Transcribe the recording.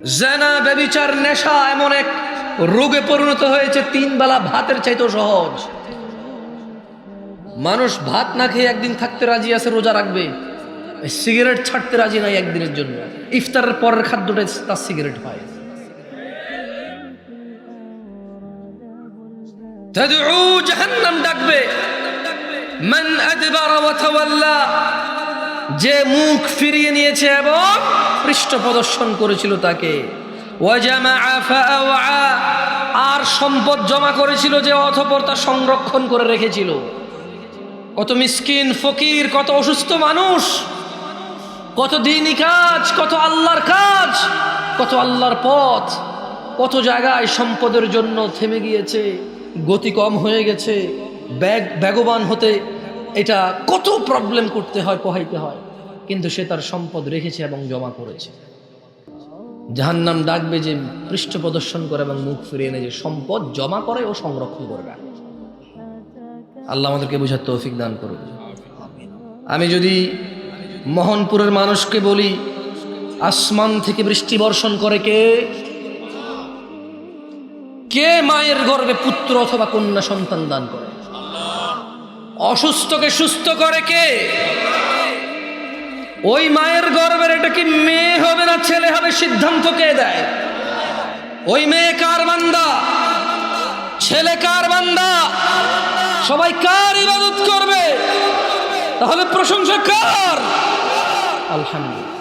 জেনা, ব্যভিচার, নেশা এমন এক রোগে পরিণত হয়েছে, 3 বেলা ভাতের চাইতেও সহজ। মানুষ ভাত না খেয়ে একদিন থাকতে রাজি আছে, রোজা রাখবে, সিগারেট ছাড়তে রাজি নাই একদিনের জন্য। ইফতারের পরের খাদ্যটা তার সিগারেট হয়। তাদউ জাহান্নাম ডাকবে, মান আদবারা ওয়া তাওয়াল্লা, যে মুখ ফিরিয়ে নিয়েছে এবং পৃষ্ঠ প্রদর্শন করেছিল তাকে। ওয়া জামাআ ফাআওয়া, আর সম্পদ জমা করেছিল যে অতঃপর তা সংরক্ষণ করে রেখেছিল। কত মিসকিন ফকির, কত অসুস্থ মানুষ, কত দ্বীনি কাজ, কত আল্লাহর কাজ, কত আল্লাহর পথ, কত জায়গায় সম্পদের জন্য থেমে গিয়েছে, গতি কম হয়ে গেছে, বেগবান হতে এটা কত প্রবলেম করতে হয়, পোহাইতে হয়, কিন্তু সে তার সম্পদ রেখেছে এবং জমা করেছে। জাহান্নাম ডাকবে যে পৃষ্ঠ প্রদর্শন করে এবং মুখ ফিরিয়ে এনে যে সম্পদ জমা করে ও সংরক্ষণ করবে। আল্লাহ আমাদেরকে বোঝার তৌফিক দান করুন। আমি যদি মোহনপুরের মানুষকে বলি, আসমান থেকে বৃষ্টি বর্ষণ করে কে? কে মায়ের গর্ভে পুত্র অথবা কন্যা সন্তান দান করে? অসুস্থকে সুস্থ করে কে? ওই মায়ের গর্ভের এটা কি মেয়ে হবে না ছেলে হবে, সিদ্ধান্ত কে দেয়? ওই মেয়ে কার বান্দা? ছেলে কার বান্দা? সবাই কার ইবাদত করবে? তাহলে প্রশংসা কার? আলহামদুলিল্লাহ।